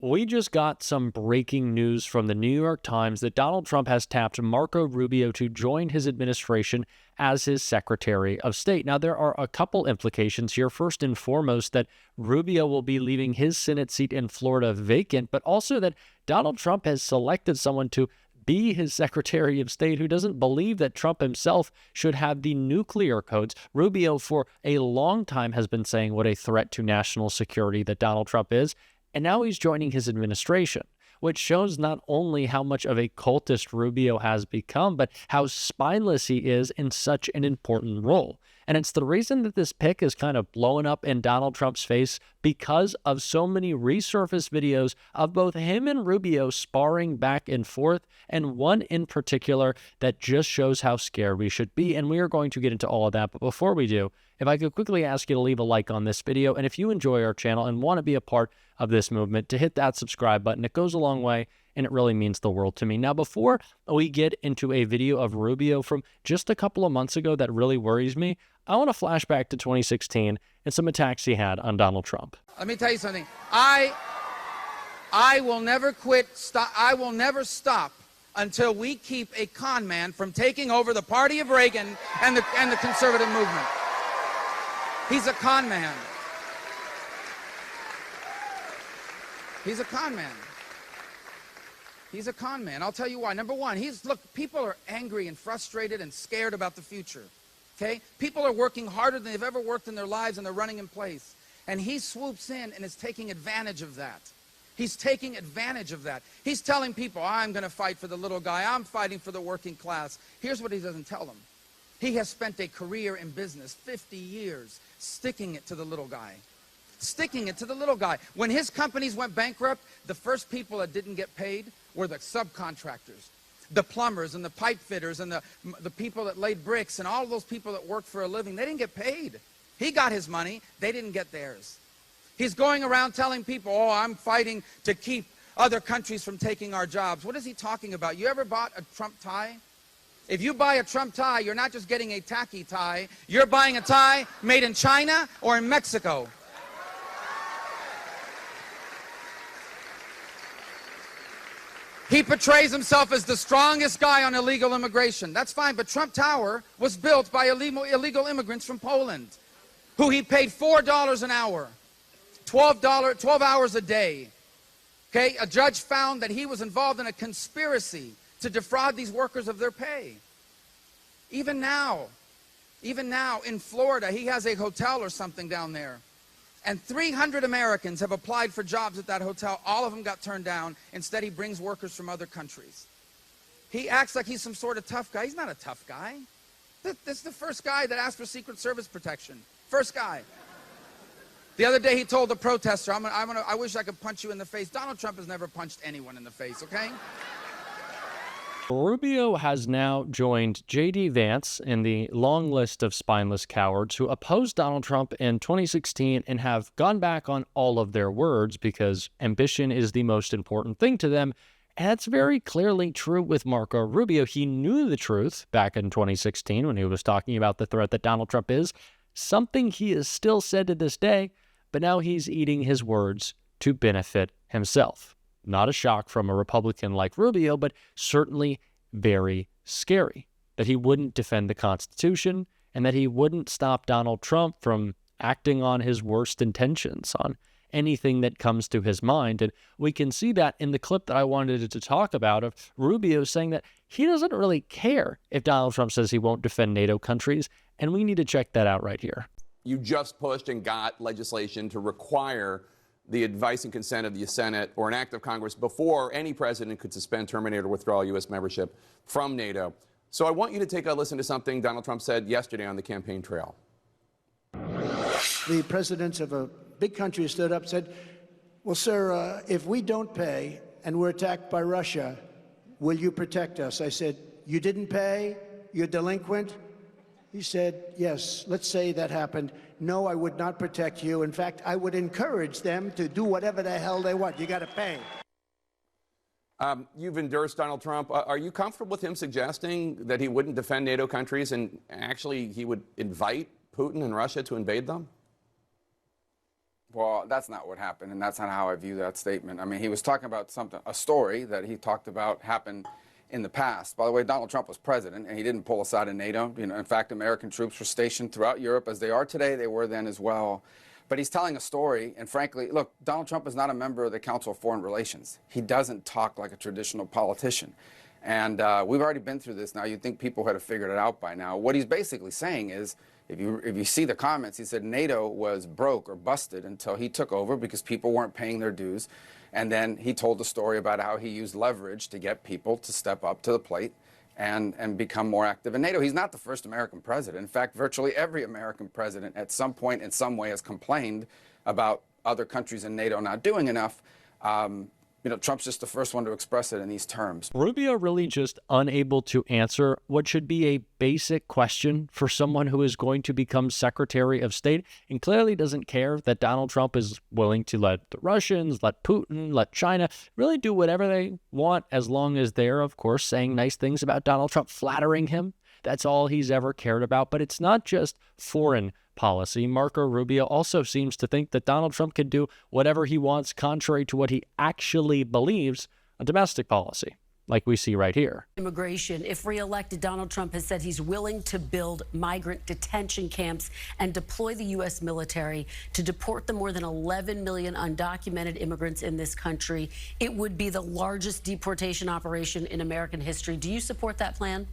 We just got some breaking news from the New York Times that Donald Trump has tapped Marco Rubio to join his administration as his Secretary of State. Now, there are a couple implications here. First and foremost, that Rubio will be leaving his Senate seat in Florida vacant, but also that Donald Trump has selected someone to be his Secretary of State who doesn't believe that Trump himself should have the nuclear codes. Rubio, for a long time, has been saying what a threat to national security that Donald Trump is. And now he's joining his administration, which shows not only how much of a cultist Rubio has become, but how spineless he is in such an important role. And it's the reason that this pick is kind of blowing up in Donald Trump's face because of so many resurfaced videos of both him and Rubio sparring back and forth, and one in particular that just shows how scared we should be. And we are going to get into all of that. But before we do, if I could quickly ask you to leave a like on this video, and if you enjoy our channel and want to be a part of this movement, to hit that subscribe button. It goes a long way, and it really means the world to me. Now, before we get into a video of Rubio from just a couple of months ago that really worries me, I want to flash back to 2016 and some attacks he had on Donald Trump. Let me tell you something. I will never quit. I will never stop until we keep a con man from taking over the party of Reagan and the conservative movement. He's a con man. He's a con man. He's a con man. I'll tell you why. Number one, look, people are angry and frustrated and scared about the future. Okay? People are working harder than they've ever worked in their lives, and they're running in place. And he swoops in and is taking advantage of that. He's taking advantage of that. He's telling people, I'm going to fight for the little guy. I'm fighting for the working class. Here's what he doesn't tell them. He has spent a career in business, 50 years, sticking it to the little guy. Sticking it to the little guy. When his companies went bankrupt, the first people that didn't get paid were the subcontractors, the plumbers and the pipe fitters and the people that laid bricks and all those people that worked for a living. They didn't get paid. He got his money. They didn't get theirs. He's going around telling people, oh, I'm fighting to keep other countries from taking our jobs. What is he talking about? You ever bought a Trump tie? If you buy a Trump tie, you're not just getting a tacky tie. You're buying a tie made in China or in Mexico. He portrays himself as the strongest guy on illegal immigration. That's fine, but Trump Tower was built by illegal immigrants from Poland, who he paid $4 an hour, 12 hours a day. Okay, a judge found that he was involved in a conspiracy to defraud these workers of their pay. Even now in Florida, he has a hotel or something down there. And 300 Americans have applied for jobs at that hotel. All of them got turned down. Instead, he brings workers from other countries. He acts like he's some sort of tough guy. He's not a tough guy. This is the first guy that asked for Secret Service protection. First guy. The other day, he told the protester, I wish I could punch you in the face. Donald Trump has never punched anyone in the face, okay? Rubio has now joined J.D. Vance in the long list of spineless cowards who opposed Donald Trump in 2016 and have gone back on all of their words because ambition is the most important thing to them. And that's very clearly true with Marco Rubio. He knew the truth back in 2016 when he was talking about the threat that Donald Trump is, something he has still said to this day, but now he's eating his words to benefit himself. Not a shock from a Republican like Rubio, but certainly very scary that he wouldn't defend the Constitution and that he wouldn't stop Donald Trump from acting on his worst intentions, on anything that comes to his mind. And we can see that in the clip that I wanted to talk about of Rubio saying that he doesn't really care if Donald Trump says he won't defend NATO countries, and we need to check that out right here. You just pushed and got legislation to require the advice and consent of the Senate or an act of Congress before any president could suspend, terminate, or withdraw U.S. membership from NATO. So I want you to take a listen to something Donald Trump said yesterday on the campaign trail. The presidents of a big country stood up and said, well, sir, if we don't pay and we're attacked by Russia, will you protect us? I said, you didn't pay? You're delinquent? He said, yes, let's say that happened. No, I would not protect you. In fact, I would encourage them to do whatever the hell they want. You got to pay. You've endorsed Donald Trump. Are you comfortable with him suggesting that he wouldn't defend NATO countries and actually he would invite Putin and Russia to invade them? Well, that's not what happened, and that's not how I view that statement. I mean, he was talking about a story that he talked about happened in the past. By the way, Donald Trump was president, and he didn't pull us out of NATO. You know, in fact, American troops were stationed throughout Europe, as they are today. They were then as well. But he's telling a story, and frankly, look, Donald Trump is not a member of the Council of Foreign Relations. He doesn't talk like a traditional politician. And we've already been through this now. You'd think people had figured it out by now. What he's basically saying is, if you see the comments, he said NATO was broke or busted until he took over because people weren't paying their dues. And then he told the story about how he used leverage to get people to step up to the plate and become more active in NATO. He's not the first American president. In fact, virtually every American president at some point in some way has complained about other countries in NATO not doing enough. You know, Trump's just the first one to express it in these terms. Rubio really just unable to answer what should be a basic question for someone who is going to become Secretary of State, and clearly doesn't care that Donald Trump is willing to let the Russians, let Putin, let China really do whatever they want, as long as they're, of course, saying nice things about Donald Trump, flattering him. That's all he's ever cared about. But it's not just foreign policy. Marco Rubio also seems to think that Donald Trump can do whatever he wants, contrary to what he actually believes on domestic policy, like we see right here. Immigration. If reelected, Donald Trump has said he's willing to build migrant detention camps and deploy the U.S. military to deport the more than 11 million undocumented immigrants in this country. It would be the largest deportation operation in American history. Do you support that plan?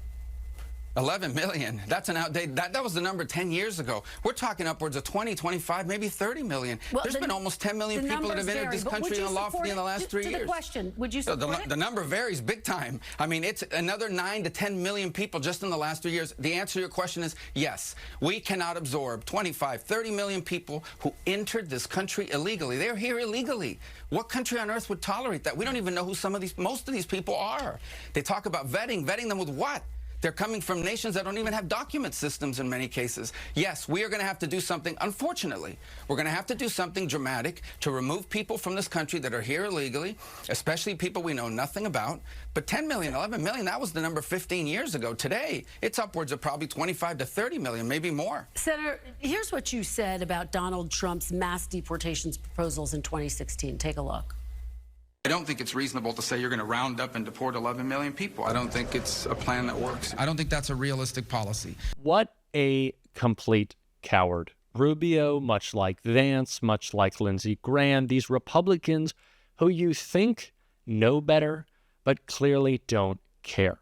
11 million. That's an outdated. That was the number 10 years ago. We're talking upwards of 20, 25, maybe 30 million. Well, there's been almost 10 million people that have entered this country unlawfully in the last 3 years. To the question, would you support it? The number varies big time. I mean, it's another 9 to 10 million people just in the last 3 years. The answer to your question is yes. We cannot absorb 25, 30 million people who entered this country illegally. They're here illegally. What country on earth would tolerate that? We don't even know who most of these people are. They talk about vetting them with what? They're coming from nations that don't even have document systems in many cases. Yes, we are going to have to do something, unfortunately. We're going to have to do something dramatic to remove people from this country that are here illegally, especially people we know nothing about. But 10 million, 11 million, that was the number 15 years ago. Today, it's upwards of probably 25 to 30 million, maybe more. Senator, here's what you said about Donald Trump's mass deportations proposals in 2016. Take a look. I don't think it's reasonable to say you're going to round up and deport 11 million people. I don't think it's a plan that works. I don't think that's a realistic policy. What a complete coward. Rubio, much like Vance, much like Lindsey Graham, these Republicans who you think know better, but clearly don't care.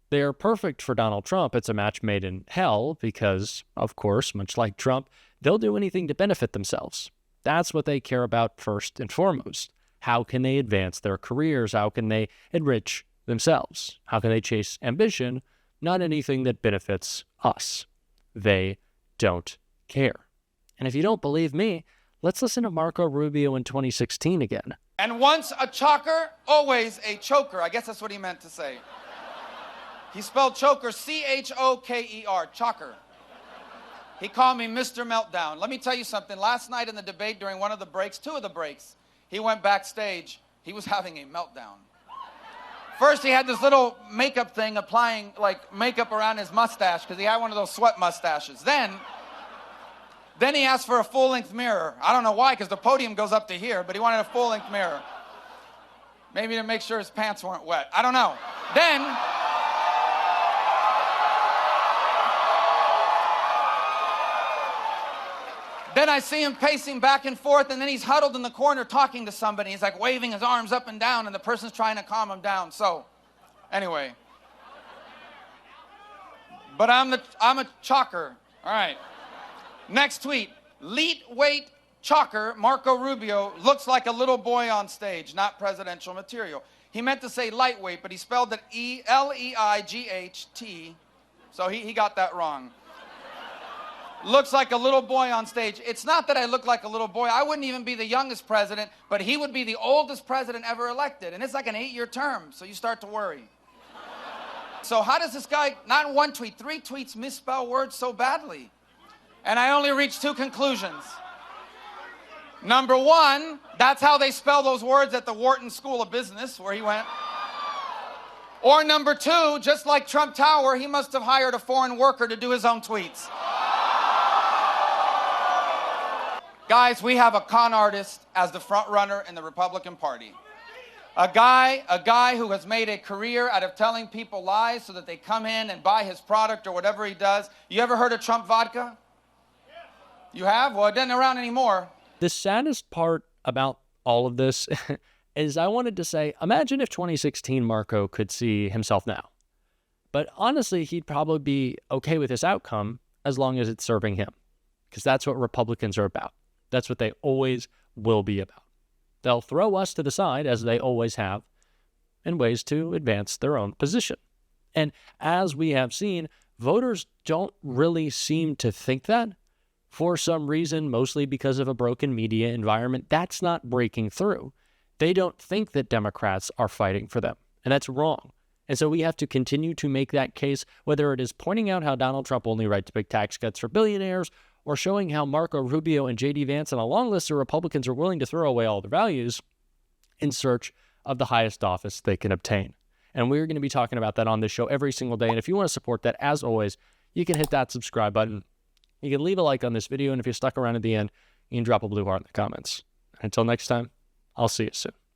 They're perfect for Donald Trump. It's a match made in hell because, of course, much like Trump, they'll do anything to benefit themselves. That's what they care about first and foremost. How can they advance their careers? How can they enrich themselves? How can they chase ambition? Not anything that benefits us. They don't care. And if you don't believe me, let's listen to Marco Rubio in 2016 again. And once a choker, always a choker. I guess that's what he meant to say. He spelled choker, C-H-O-K-E-R, choker. He called me Mr. Meltdown. Let me tell you something. Last night in the debate during one of the breaks, 2 of the breaks, he went backstage. He was having a meltdown. First, he had this little makeup thing applying, like, makeup around his mustache because he had one of those sweat mustaches. Then he asked for a full-length mirror. I don't know why, because the podium goes up to here, but he wanted a full-length mirror. Maybe to make sure his pants weren't wet. I don't know. Then I see him pacing back and forth, and then he's huddled in the corner talking to somebody. He's like waving his arms up and down, and the person's trying to calm him down. So, anyway. But I'm a chocker. All right. Next tweet. Leet weight chocker Marco Rubio looks like a little boy on stage, not presidential material. He meant to say lightweight, but he spelled it L-E-I-G-H-T. So he got that wrong. Looks like a little boy on stage. It's not that I look like a little boy. I wouldn't even be the youngest president, but he would be the oldest president ever elected. And it's like an 8-year term, so you start to worry. So how does this guy, not in 1 tweet, 3 tweets, misspell words so badly? And I only reached 2 conclusions. Number 1, that's how they spell those words at the Wharton School of Business, where he went. Or number 2, just like Trump Tower, he must have hired a foreign worker to do his own tweets. Guys, we have a con artist as the front runner in the Republican Party. A guy who has made a career out of telling people lies so that they come in and buy his product or whatever he does. You ever heard of Trump vodka? You have? Well, it isn't around anymore. The saddest part about all of this is I wanted to say, imagine if 2016 Marco could see himself now. But honestly, he'd probably be okay with this outcome as long as it's serving him, because that's what Republicans are about. That's what they always will be about. They'll throw us to the side, as they always have, in ways to advance their own position. And as we have seen, voters don't really seem to think that. For some reason, mostly because of a broken media environment, that's not breaking through. They don't think that Democrats are fighting for them, and that's wrong. And so we have to continue to make that case, whether it is pointing out how Donald Trump only writes big tax cuts for billionaires, or showing how Marco Rubio and J.D. Vance and a long list of Republicans are willing to throw away all their values in search of the highest office they can obtain. And we're going to be talking about that on this show every single day. And if you want to support that, as always, you can hit that subscribe button. You can leave a like on this video. And if you're stuck around at the end, you can drop a blue heart in the comments. Until next time, I'll see you soon.